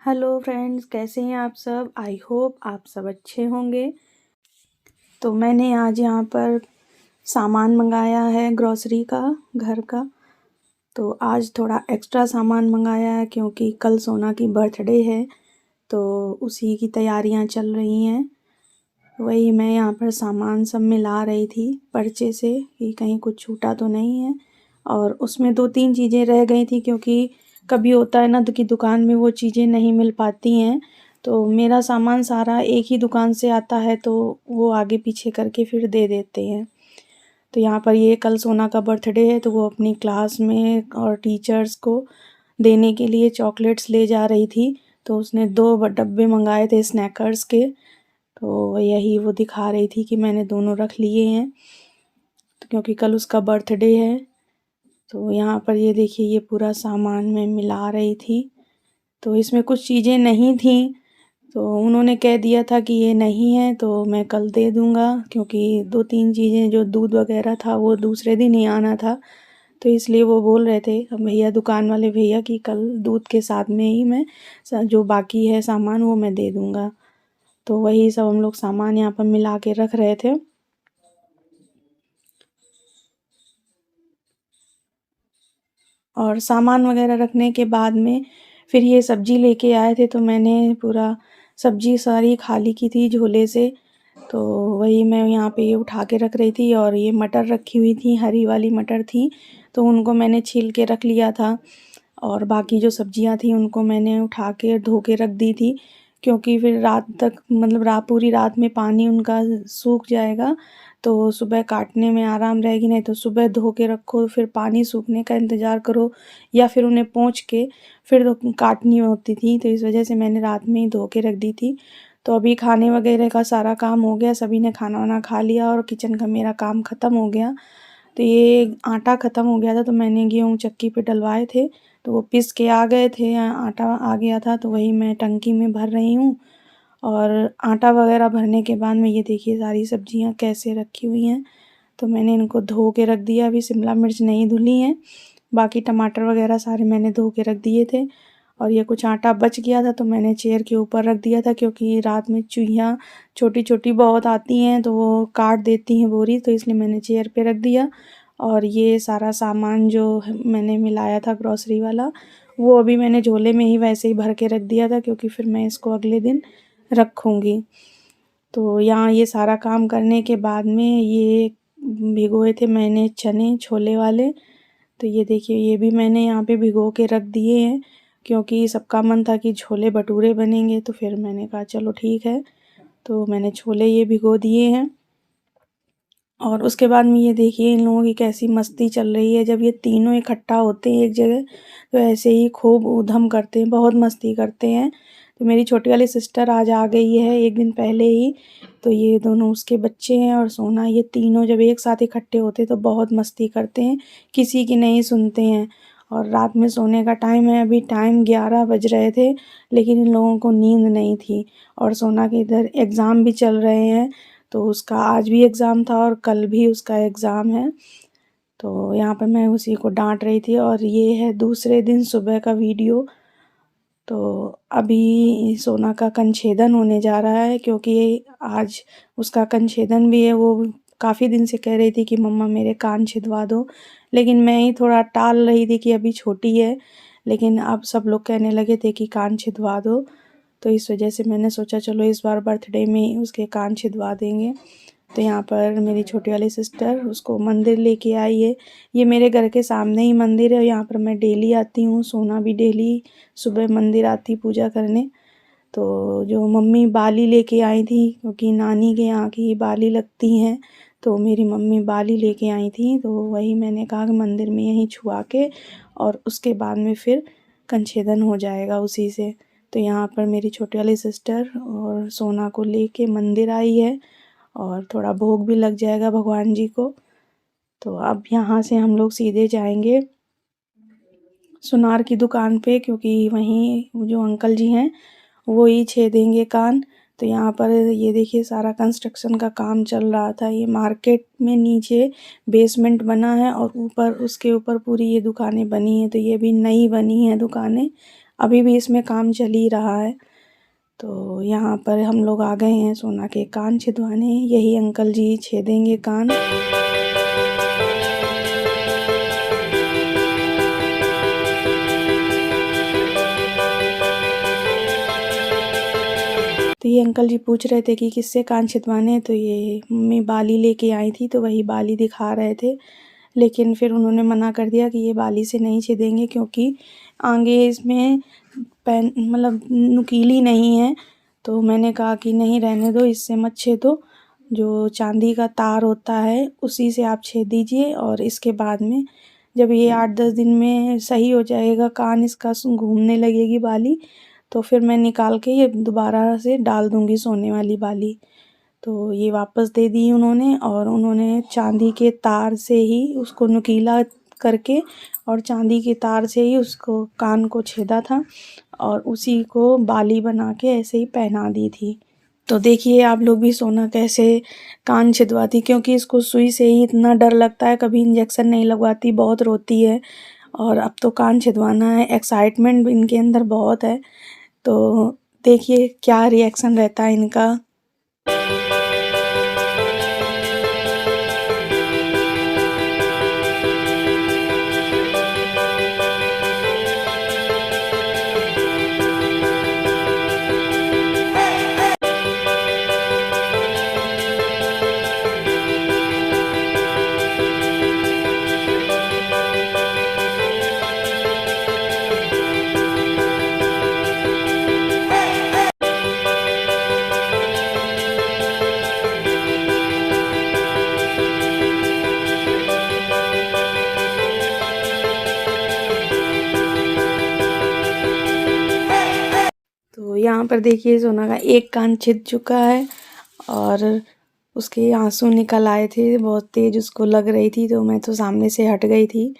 Hello friends, कैसे हैं आप सब। आई होप आप सब अच्छे होंगे। तो मैंने आज यहाँ पर सामान मंगाया है ग्रॉसरी का, घर का। तो आज थोड़ा एक्स्ट्रा सामान मंगाया है क्योंकि कल सोना की बर्थडे है, तो उसी की तैयारियाँ चल रही हैं। वही मैं यहाँ पर सामान सब मिला रही थी पर्चे से कि कहीं कुछ छूटा तो नहीं है। और उसमें 2-3 चीज़ें रह गई थी क्योंकि कभी होता है ना कि दुकान में वो चीज़ें नहीं मिल पाती हैं। तो मेरा सामान सारा एक ही दुकान से आता है, तो वो आगे पीछे करके फिर दे देते हैं। तो यहाँ पर ये कल सोना का बर्थडे है, तो वो अपनी क्लास में और टीचर्स को देने के लिए चॉकलेट्स ले जा रही थी। तो उसने 2 डब्बे मंगाए थे स्नैकर्स के, तो यही वो दिखा रही थी कि मैंने दोनों रख लिए हैं, तो क्योंकि कल उसका बर्थडे है। तो यहाँ पर ये देखिए, ये पूरा सामान मैं मिला रही थी। तो इसमें कुछ चीज़ें नहीं थीं, तो उन्होंने कह दिया था कि ये नहीं है तो मैं कल दे दूँगा, क्योंकि 2-3 चीज़ें जो दूध वगैरह था वो दूसरे दिन ही आना था। तो इसलिए वो बोल रहे थे भैया, दुकान वाले भैया, कि कल दूध के साथ में ही मैं जो बाकी है सामान वो मैं दे दूँगा। तो वही सब हम लोग सामान यहाँ पर मिला के रख रहे थे। और सामान वगैरह रखने के बाद में फिर ये सब्ज़ी लेके आए थे, तो मैंने पूरा सब्ज़ी सारी खाली की थी झोले से। तो वही मैं यहाँ पे ये उठा के रख रही थी, और ये मटर रखी हुई थी, हरी वाली मटर थी, तो उनको मैंने छील के रख लिया था। और बाकी जो सब्जियां थी उनको मैंने उठा के धो के रख दी थी, क्योंकि फिर रात तक, मतलब पूरी रात में पानी उनका सूख जाएगा, तो सुबह काटने में आराम रहेगी। नहीं तो सुबह धो के रखो, फिर पानी सूखने का इंतज़ार करो, या फिर उन्हें पोंछ के फिर काटनी होती थी। तो इस वजह से मैंने रात में ही धो के रख दी थी। तो अभी खाने वगैरह का सारा काम हो गया, सभी ने खाना वाना खा लिया और किचन का मेरा काम ख़त्म हो गया। तो ये आटा ख़त्म हो गया था, तो मैंने गेहूँ चक्की पे डलवाए थे, तो वो पिस के आ गए थे, आटा आ गया था, तो वही मैं टंकी में भर रही हूँ। और आटा वगैरह भरने के बाद में ये देखिए सारी सब्जियाँ कैसे रखी हुई हैं। तो मैंने इनको धो के रख दिया। अभी शिमला मिर्च नहीं धुली हैं, बाकी टमाटर वगैरह सारे मैंने धो के रख दिए थे। और ये कुछ आटा बच गया था, तो मैंने चेयर के ऊपर रख दिया था, क्योंकि रात में चूहियाँ छोटी छोटी बहुत आती हैं, तो वो काट देती हैं बोरी, तो इसलिए मैंने चेयर पे रख दिया। और ये सारा सामान जो मैंने मिलाया था ग्रॉसरी वाला, वो अभी मैंने झोले में ही वैसे ही भर के रख दिया था, क्योंकि फिर मैं इसको अगले दिन रखूँगी। तो यहाँ ये सारा काम करने के बाद में ये भिगोए थे मैंने चने छोले वाले, तो ये देखिए ये भी मैंने यहाँ पे भिगो के रख दिए हैं, क्योंकि सबका मन था कि छोले भटूरे बनेंगे, तो फिर मैंने कहा चलो ठीक है, तो मैंने छोले ये भिगो दिए हैं। और उसके बाद में ये देखिए इन लोगों की कैसी मस्ती चल रही है। जब ये तीनों इकट्ठा होते हैं एक जगह, तो ऐसे ही खूब ऊधम करते हैं, बहुत मस्ती करते हैं। तो मेरी छोटी वाली सिस्टर आज आ गई है एक दिन पहले ही, तो ये दोनों उसके बच्चे हैं और सोना, ये तीनों जब एक साथ इकट्ठे होते हैं तो बहुत मस्ती करते हैं, किसी की नहीं सुनते हैं। और रात में सोने का टाइम है, अभी टाइम 11 बज रहे थे, लेकिन इन लोगों को नींद नहीं थी। और सोना के इधर एग्ज़ाम भी चल रहे हैं, तो उसका आज भी एग्ज़ाम था और कल भी उसका एग्ज़ाम है। तो यहाँ पर मैं उसी को डांट रही थी। और ये है दूसरे दिन सुबह का वीडियो। तो अभी सोना का कंछेदन होने जा रहा है, क्योंकि आज उसका कंछेदन भी है। वो काफ़ी दिन से कह रही थी कि मम्मा मेरे कान छिदवा दो, लेकिन मैं ही थोड़ा टाल रही थी कि अभी छोटी है। लेकिन अब सब लोग कहने लगे थे कि कान छिदवा दो, तो इस वजह से मैंने सोचा चलो इस बार बर्थडे में ही उसके कान छिदवा देंगे। तो यहाँ पर मेरी छोटी वाली सिस्टर उसको मंदिर लेके आई है। ये मेरे घर के सामने ही मंदिर है, यहाँ पर मैं डेली आती हूँ। सोना भी डेली सुबह मंदिर आती पूजा करने। तो जो मम्मी बाली लेके आई थी, क्योंकि नानी के यहाँ की बाली लगती हैं, तो मेरी मम्मी बाली लेके आई थी, तो वही मैंने कहा कि मंदिर में यहीं छुआ के और उसके बाद में फिर कंछेदन हो जाएगा उसी से। तो यहाँ पर मेरी छोटी वाली सिस्टर और सोना को लेके मंदिर आई है, और थोड़ा भोग भी लग जाएगा भगवान जी को। तो अब यहाँ से हम लोग सीधे जाएंगे सुनार की दुकान पे, क्योंकि वहीं वो जो अंकल जी हैं वो ही छेदेंगे कान। तो यहाँ पर ये देखिए सारा कंस्ट्रक्शन का काम चल रहा था। ये मार्केट में नीचे बेसमेंट बना है और ऊपर उसके ऊपर पूरी ये दुकानें बनी हैं। तो ये भी नई बनी हैं दुकानें, अभी भी इसमें काम चल ही रहा है। तो यहाँ पर हम लोग आ गए हैं सोना के कान छिदवाने। यही अंकल जी छेदेंगे कान। तो ये अंकल जी पूछ रहे थे कि किससे कान छिदवाने हैं, तो ये मम्मी बाली लेके आई थी तो वही बाली दिखा रहे थे। लेकिन फिर उन्होंने मना कर दिया कि ये बाली से नहीं छिदेंगे, क्योंकि आगे इसमें पेन मतलब नुकीली नहीं है। तो मैंने कहा कि नहीं, रहने दो, इससे मत छेदो, जो चांदी का तार होता है उसी से आप छेद दीजिए। और इसके बाद में जब ये 8-10 दिन में सही हो जाएगा कान, इसका घूमने लगेगी बाली, तो फिर मैं निकाल के ये दोबारा से डाल दूँगी सोने वाली बाली। तो ये वापस दे दी उन्होंने, और उन्होंने चांदी के तार से ही उसको नुकीला करके और चांदी के तार से ही उसको कान को छेदा था और उसी को बाली बना के ऐसे ही पहना दी थी। तो देखिए आप लोग भी सोना कैसे कान छिदवाती, क्योंकि इसको सुई से ही इतना डर लगता है, कभी इंजेक्शन नहीं लगवाती, बहुत रोती है। और अब तो कान छिदवाना है, एक्साइटमेंट भी इनके अंदर बहुत है। तो देखिए क्या रिएक्शन रहता है इनका। तो यहाँ पर देखिए सोना का एक कान छिद चुका है और उसके आंसू निकल आए थे, बहुत तेज़ उसको लग रही थी। तो मैं तो सामने से हट गई थी,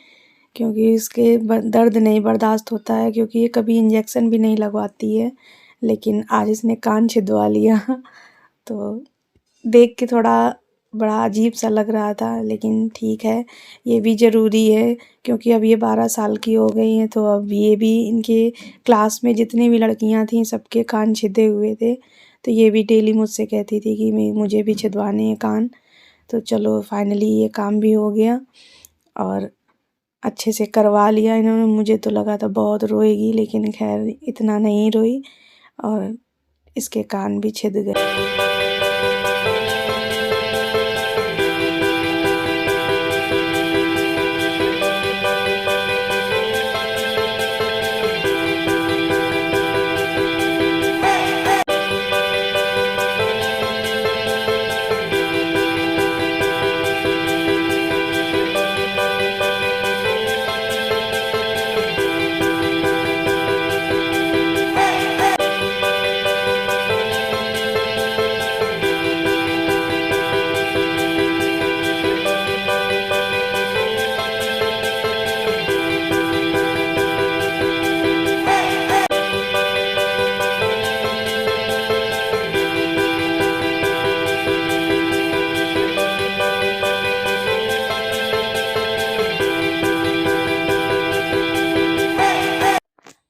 क्योंकि इसके दर्द नहीं बर्दाश्त होता है, क्योंकि ये कभी इंजेक्शन भी नहीं लगवाती है। लेकिन आज इसने कान छिदवा लिया तो देख के थोड़ा बड़ा अजीब सा लग रहा था, लेकिन ठीक है, ये भी ज़रूरी है, क्योंकि अब ये 12 साल की हो गई हैं। तो अब ये भी, इनके क्लास में जितनी भी लड़कियां थीं सबके कान छिदे हुए थे। तो ये भी डेली मुझसे कहती थी कि मुझे भी छिदवाने हैं कान। तो चलो फाइनली ये काम भी हो गया और अच्छे से करवा लिया इन्होंने। मुझे तो लगा था बहुत रोएगी, लेकिन खैर इतना नहीं रोई और इसके कान भी छिद गए।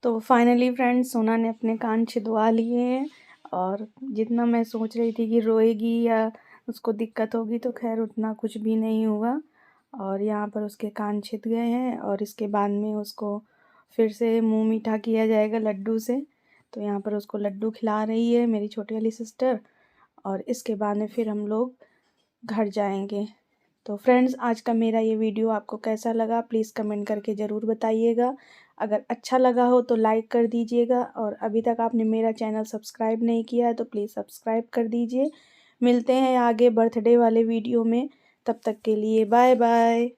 तो फाइनली फ्रेंड्स सोना ने अपने कान छिदवा लिए हैं, और जितना मैं सोच रही थी कि रोएगी या उसको दिक्कत होगी, तो खैर उतना कुछ भी नहीं हुआ। और यहाँ पर उसके कान छिद गए हैं और इसके बाद में उसको फिर से मुंह मीठा किया जाएगा लड्डू से। तो यहाँ पर उसको लड्डू खिला रही है मेरी छोटी वाली सिस्टर, और इसके बाद में फिर हम लोग घर जाएंगे। तो फ्रेंड्स आज का मेरा ये वीडियो आपको कैसा लगा प्लीज़ कमेंट करके ज़रूर बताइएगा। अगर अच्छा लगा हो तो लाइक कर दीजिएगा, और अभी तक आपने मेरा चैनल सब्सक्राइब नहीं किया है तो प्लीज़ सब्सक्राइब कर दीजिए। मिलते हैं आगे बर्थडे वाले वीडियो में, तब तक के लिए बाय बाय।